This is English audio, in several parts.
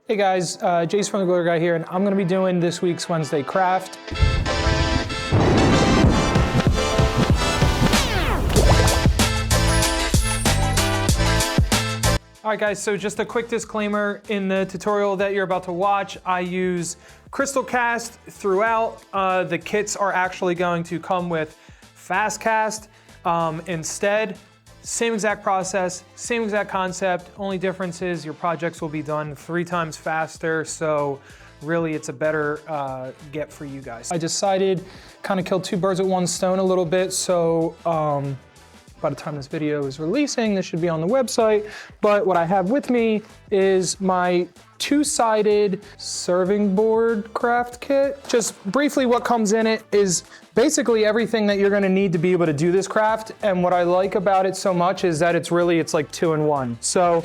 Hey guys, Jason from the Glitter Guy here, and I'm gonna be doing this week's Wednesday craft. All right guys, so just a quick disclaimer, in the tutorial that you're about to watch, I use crystal cast throughout. The kits are actually going to come with fast cast instead. Same exact process, same exact concept, only difference is your projects will be done 3 times faster, so really it's a better get for you guys. I decided kind of kill 2 birds with 1 stone a little bit, so by the time this video is releasing, this should be on the website, but what I have with me is my 2-sided serving board craft kit. Just briefly, what comes in it is basically everything that you're gonna need to be able to do this craft, and what I like about it so much is that it's like 2-in-1. So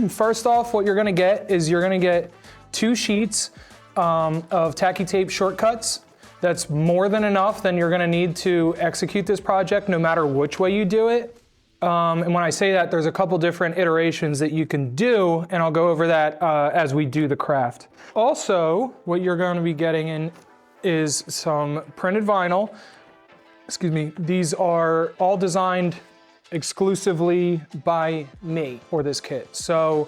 first off, what you're gonna get is you're gonna get 2 sheets of tacky tape shortcuts. That's more than enough than you're gonna need to execute this project no matter which way you do it. And when I say that, there's a couple different iterations that you can do, and I'll go over that as we do the craft. Also, what you're gonna be getting in is some printed vinyl. Excuse me, these are all designed exclusively by me for this kit. So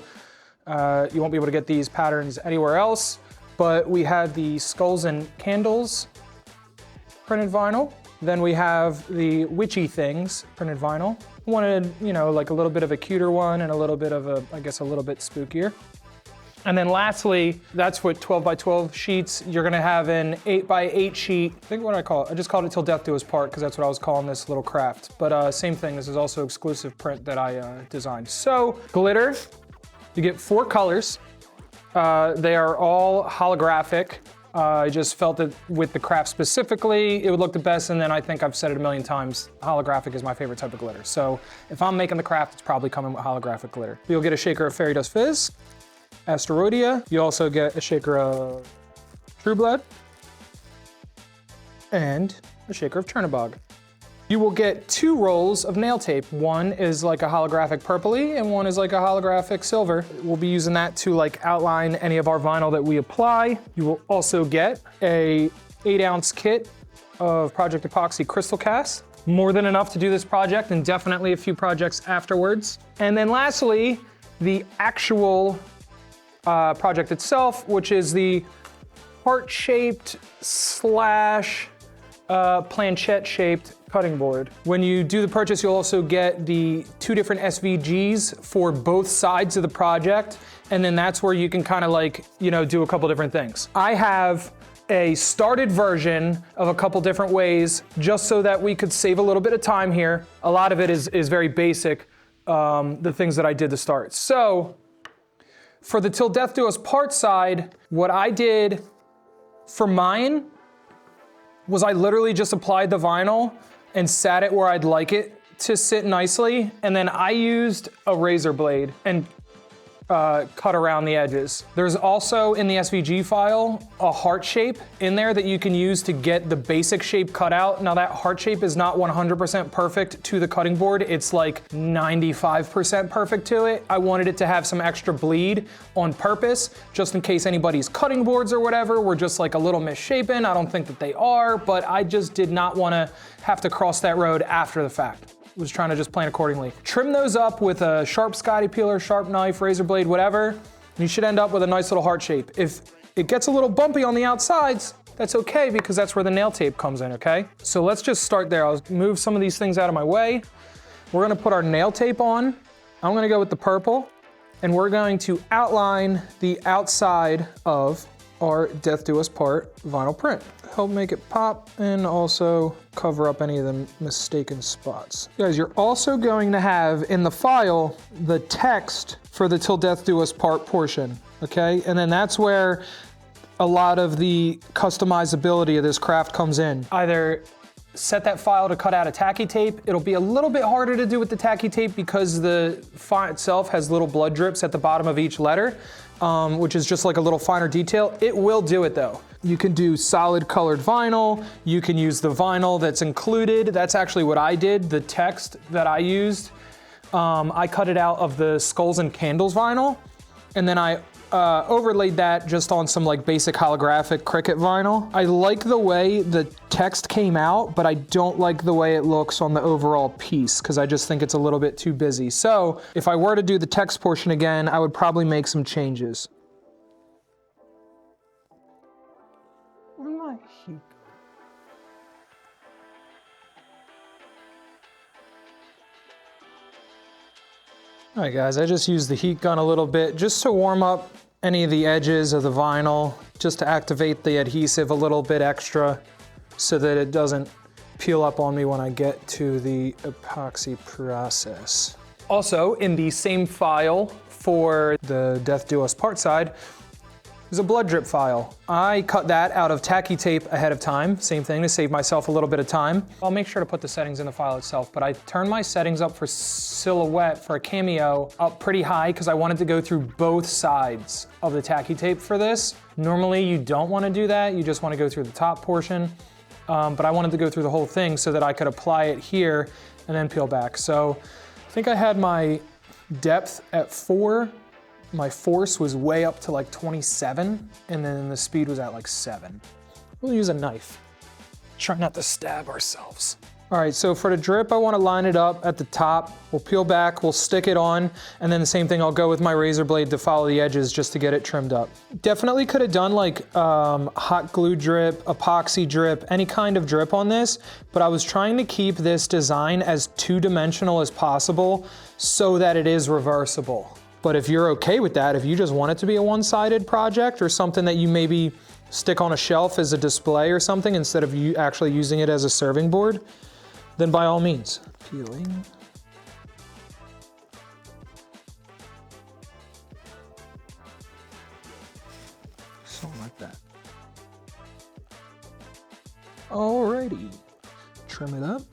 you won't be able to get these patterns anywhere else, but we have the skulls and candles printed vinyl. Then we have the witchy things printed vinyl. Wanted, you know, like a little bit of a cuter one and a little bit of a, I guess, a little bit spookier. And then lastly, that's what 12x12 sheets. You're gonna have an 8x8 sheet. I think what I call it, I just called it Till Death Do Us Part because that's what I was calling this little craft. But same thing, this is also exclusive print that I designed. So glitter, you get 4 colors. They are all holographic. I just felt that with the craft specifically, it would look the best, and then I think I've said it a million times, holographic is my favorite type of glitter. So if I'm making the craft, it's probably coming with holographic glitter. You'll get a shaker of Fairy Dust Fizz, Asteroidia. You also get a shaker of True Blood, and a shaker of Chernobog. You will get 2 rolls of nail tape. One is like a holographic purpley and one is like a holographic silver. We'll be using that to like outline any of our vinyl that we apply. You will also get a 8-ounce kit of Project Epoxy crystal cast. More than enough to do this project and definitely a few projects afterwards. And then lastly, the actual project itself, which is the heart-shaped slash planchette-shaped cutting board. When you do the purchase, you'll also get the 2 different SVGs for both sides of the project, and then that's where you can kind of like, you know, do a couple different things. I have a started version of a couple different ways, just so that we could save a little bit of time here. A lot of it is very basic, the things that I did to start. So, for the Till Death Do Us Part side, what I did for mine was I literally just applied the vinyl and sat it where I'd like it to sit nicely. And then I used a razor blade and cut around the edges. There's also in the SVG file a heart shape in there that you can use to get the basic shape cut out. Now that heart shape is not 100% perfect to the cutting board. It's like 95% perfect to it. I wanted it to have some extra bleed on purpose, just in case anybody's cutting boards or whatever were just like a little misshapen. I don't think that they are, but I just did not want to have to cross that road after the fact. Was trying to just plan accordingly. Trim those up with a sharp Scotty peeler, sharp knife, razor blade, whatever, and you should end up with a nice little heart shape. If it gets a little bumpy on the outsides, that's okay because that's where the nail tape comes in, okay? So let's just start there. I'll move some of these things out of my way. We're gonna put our nail tape on. I'm gonna go with the purple, and we're going to outline the outside of our Death Do Us Part vinyl print. Help make it pop and also cover up any of the mistaken spots. Guys, you're also going to have in the file the text for the Till Death Do Us Part portion, okay? And then that's where a lot of the customizability of this craft comes in. Either set that file to cut out a tacky tape. It'll be a little bit harder to do with the tacky tape because the font itself has little blood drips at the bottom of each letter, which is just like a little finer detail. It will do it though. You can do solid colored vinyl. You can use the vinyl that's included. That's actually what I did, the text that I used. I cut it out of the Skulls and Candles vinyl, and then I overlaid that just on some like basic holographic Cricut vinyl. I like the way the text came out, but I don't like the way it looks on the overall piece because I just think it's a little bit too busy. So if I were to do the text portion again, I would probably make some changes. All right, guys, I just used the heat gun a little bit just to warm up any of the edges of the vinyl, just to activate the adhesive a little bit extra so that it doesn't peel up on me when I get to the epoxy process. Also, in the same file for the Death Do Us Part side, there's a blood drip file. I cut that out of tacky tape ahead of time. Same thing, to save myself a little bit of time. I'll make sure to put the settings in the file itself, but I turned my settings up for silhouette for a cameo up pretty high because I wanted to go through both sides of the tacky tape for this. Normally you don't want to do that, you just want to go through the top portion, but I wanted to go through the whole thing so that I could apply it here and then peel back. So I think I had my depth at 4. My force was way up to like 27, and then the speed was at like 7. We'll use a knife. Try not to stab ourselves. All right, so for the drip, I wanna line it up at the top. We'll peel back, we'll stick it on, and then the same thing, I'll go with my razor blade to follow the edges just to get it trimmed up. Definitely could have done like hot glue drip, epoxy drip, any kind of drip on this, but I was trying to keep this design as two-dimensional as possible so that it is reversible. But if you're okay with that, if you just want it to be a one-sided project or something that you maybe stick on a shelf as a display or something instead of you actually using it as a serving board, then by all means. Peeling. Something like that. Alrighty. Trim it up.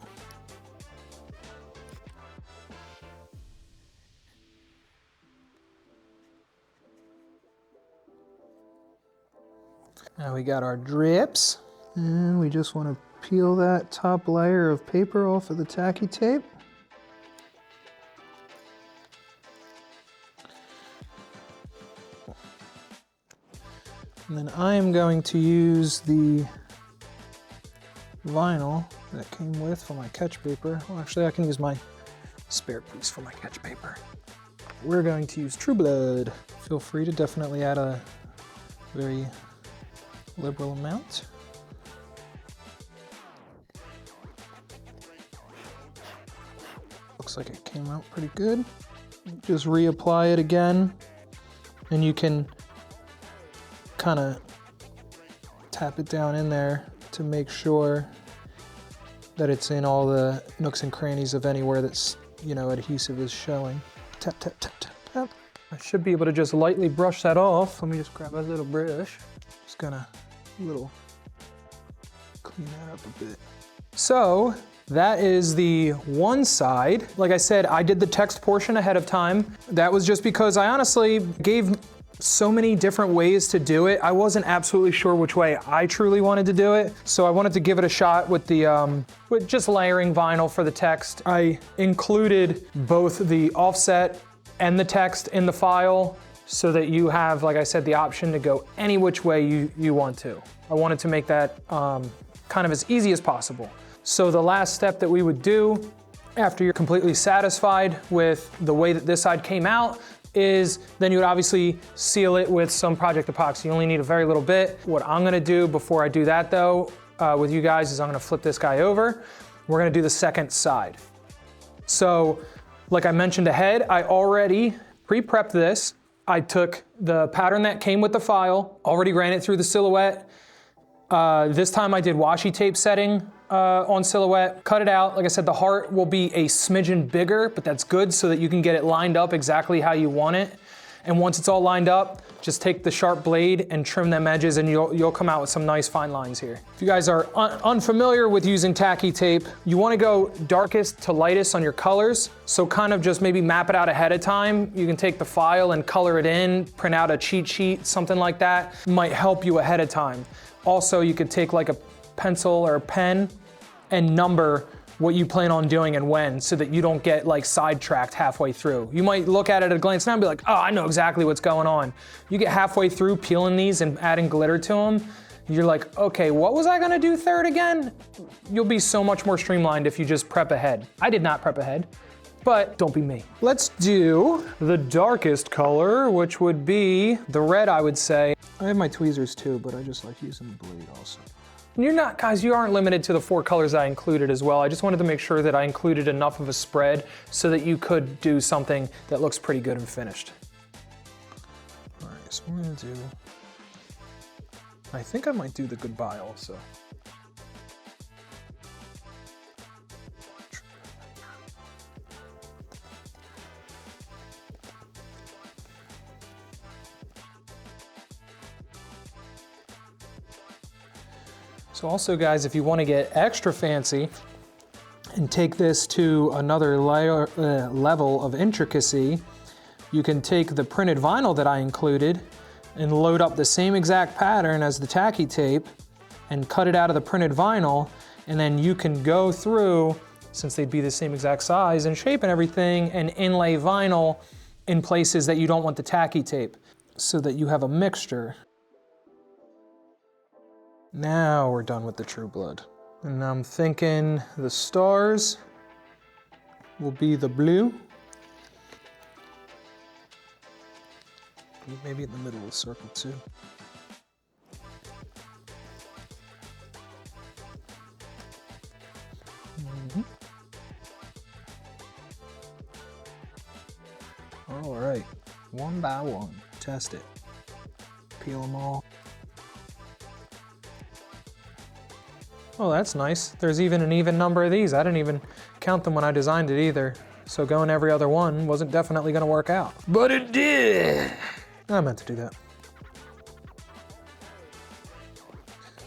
Now we got our drips, and we just want to peel that top layer of paper off of the tacky tape. And then I am going to use the vinyl that came with for my catch paper. Well, actually I can use my spare piece for my catch paper. We're going to use True Blood. Feel free to definitely add a very liberal amount. Looks like it came out pretty good. Just reapply it again, and you can kind of tap it down in there to make sure that it's in all the nooks and crannies of anywhere that's, you know, adhesive is showing. Tap, tap, tap, tap, tap. I should be able to just lightly brush that off. Let me just grab a little brush. Just gonna clean that up a bit. So that is the one side. Like I said, I did the text portion ahead of time. That was just because I honestly gave so many different ways to do it. I wasn't absolutely sure which way I truly wanted to do it. So I wanted to give it a shot with the with just layering vinyl for the text. I included both the offset and the text in the file so that you have, like I said, the option to go any which way you want to. I wanted to make that kind of as easy as possible. So the last step that we would do after you're completely satisfied with the way that this side came out is then you would obviously seal it with some Project Epoxy. You only need a very little bit. What I'm gonna do before I do that though, with you guys is I'm gonna flip this guy over. We're gonna do the second side. So like I mentioned ahead, I already pre-prepped this. I took the pattern that came with the file, already ran it through the silhouette. This time I did washi tape setting on silhouette, cut it out. Like I said, the heart will be a smidgen bigger, but that's good so that you can get it lined up exactly how you want it. And once it's all lined up, just take the sharp blade and trim them edges and you'll come out with some nice fine lines here. If you guys are unfamiliar with using tacky tape, you wanna go darkest to lightest on your colors. So kind of just maybe map it out ahead of time. You can take the file and color it in, print out a cheat sheet, something like that. Might help you ahead of time. Also, you could take like a pencil or a pen and number what you plan on doing and when, so that you don't get like sidetracked halfway through. You might look at it at a glance now and be like, oh, I know exactly what's going on. You get halfway through peeling these and adding glitter to them, you're like, okay, what was I gonna do third again? You'll be so much more streamlined if you just prep ahead. I did not prep ahead, but don't be me. Let's do the darkest color, which would be the red, I would say. I have my tweezers too, but I just like using the blade also. You're not, guys, you aren't limited to the 4 colors I included as well. I just wanted to make sure that I included enough of a spread so that you could do something that looks pretty good and finished. All right, so we're gonna do, I think I might do the goodbye also. So also, guys, if you want to get extra fancy and take this to another level of intricacy, you can take the printed vinyl that I included and load up the same exact pattern as the tacky tape and cut it out of the printed vinyl, and then you can go through, since they'd be the same exact size and shape and everything, and inlay vinyl in places that you don't want the tacky tape, so that you have a mixture. Now we're done with the True Blood. And I'm thinking the stars will be the blue. Maybe in the middle of the circle too. All right, one by one, test it. Peel them all. Oh, that's nice. There's even an even number of these. I didn't even count them when I designed it either. So going every other one wasn't definitely gonna work out. But it did! I meant to do that.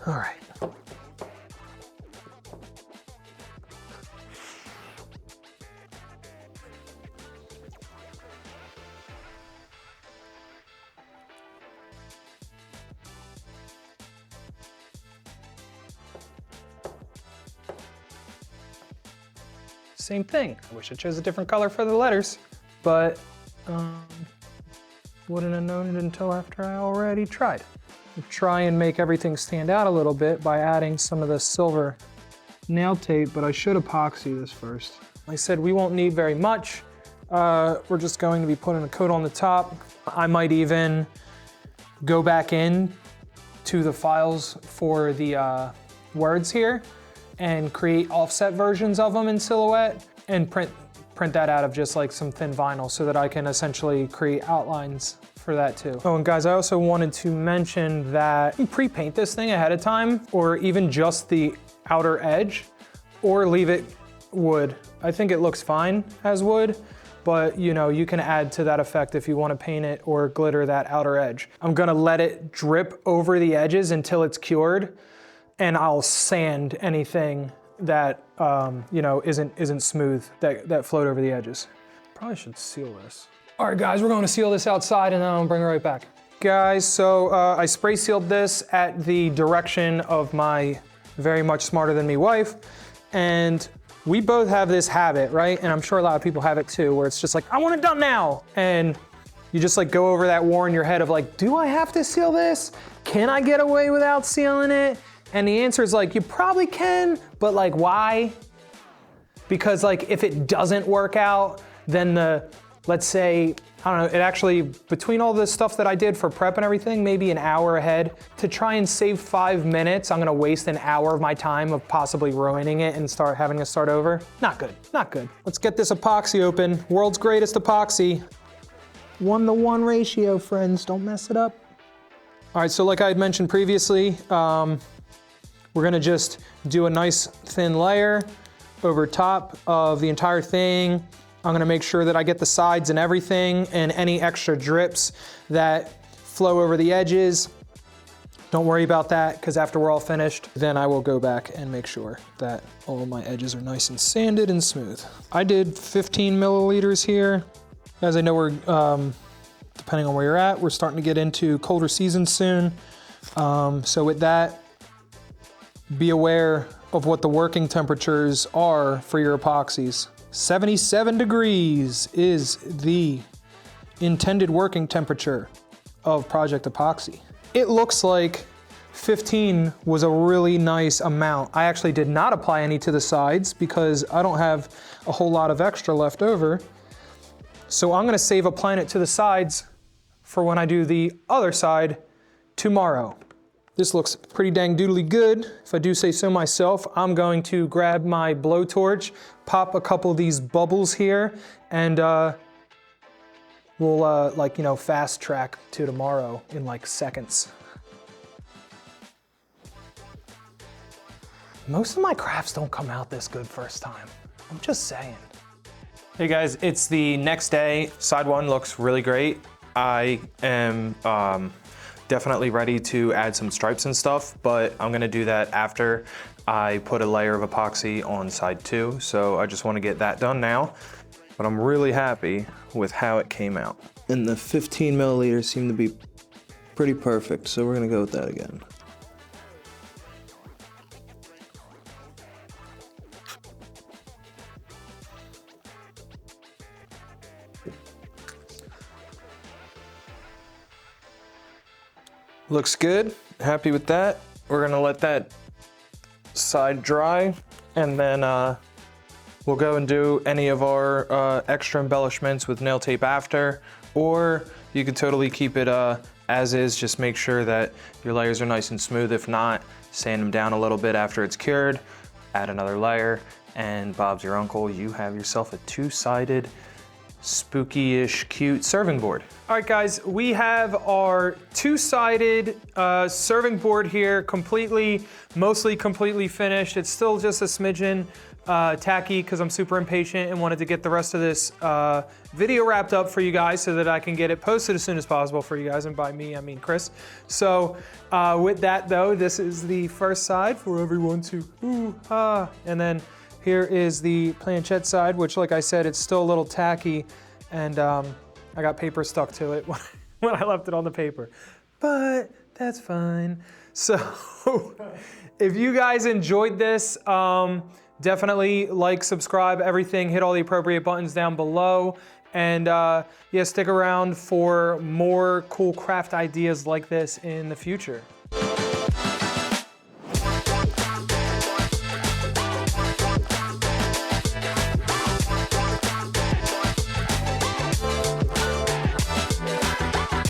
All right. Same thing. I wish I chose a different color for the letters, but wouldn't have known it until after I already tried. I'll try and make everything stand out a little bit by adding some of the silver nail tape, but I should epoxy this first. Like I said, we won't need very much. We're just going to be putting a coat on the top. I might even go back in to the files for the words here and create offset versions of them in Silhouette and print that out of just like some thin vinyl so that I can essentially create outlines for that too. Oh, and guys, I also wanted to mention that you pre-paint this thing ahead of time, or even just the outer edge, or leave it wood. I think it looks fine as wood, but you know, you can add to that effect if you want to paint it or glitter that outer edge. I'm gonna let it drip over the edges until it's cured, and I'll sand anything that you know, isn't smooth, that float over the edges. Probably should seal this. All right, guys, we're going to seal this outside and then I'll bring it right back. Guys, so I spray sealed this at the direction of my very much smarter than me wife, and we both have this habit, right? And I'm sure a lot of people have it too, where it's just like, I want it done now. And you just like go over that war in your head of like, do I have to seal this? Can I get away without sealing it? And the answer is like, you probably can, but like, why? Because like, if it doesn't work out, then let's say, I don't know, it actually, between all this stuff that I did for prep and everything, maybe an hour ahead, to try and save 5 minutes, I'm gonna waste an hour of my time of possibly ruining it and having to start over. Not good, not good. Let's get this epoxy open. World's greatest epoxy. 1-to-1 ratio, friends, don't mess it up. All right, so like I had mentioned previously, we're gonna just do a nice thin layer over top of the entire thing. I'm gonna make sure that I get the sides and everything, and any extra drips that flow over the edges. Don't worry about that, because after we're all finished, then I will go back and make sure that all of my edges are nice and sanded and smooth. I did 15 milliliters here. As I know, we're, depending on where you're at, we're starting to get into colder seasons soon. So with that, be aware of what the working temperatures are for your epoxies. 77 degrees is the intended working temperature of Project Epoxy. It looks like 15 was a really nice amount. I actually did not apply any to the sides because I don't have a whole lot of extra left over. So I'm gonna save applying it to the sides for when I do the other side tomorrow. This looks pretty dang doodly good, if I do say so myself. I'm going to grab my blowtorch, pop a couple of these bubbles here, and we'll fast track to tomorrow in like seconds. Most of my crafts don't come out this good first time. I'm just saying. Hey guys, it's the next day. Side one looks really great. I am definitely ready to add some stripes and stuff, but I'm gonna do that after I put a layer of epoxy on side two. So I just wanna get that done now, but I'm really happy with how it came out. And the 15 milliliters seem to be pretty perfect, so we're gonna go with that again. Looks good, happy with that. We're gonna let that side dry, and then we'll go and do any of our extra embellishments with nail tape after, or you could totally keep it as is, just make sure that your layers are nice and smooth. If not, sand them down a little bit after it's cured, add another layer, and Bob's your uncle, you have yourself a two-sided spooky-ish cute serving board. All right guys, we have our two-sided serving board here, mostly completely finished. It's still just a smidgen tacky because I'm super impatient and wanted to get the rest of this video wrapped up for you guys so that I can get it posted as soon as possible for you guys, and by me I mean Chris. So with that though, this is the first side for everyone to ooh-ah, and then here is the planchette side, which like I said, it's still a little tacky, and I got paper stuck to it when I left it on the paper, but that's fine. So if you guys enjoyed this, definitely like, subscribe, everything, hit all the appropriate buttons down below, and yeah, stick around for more cool craft ideas like this in the future.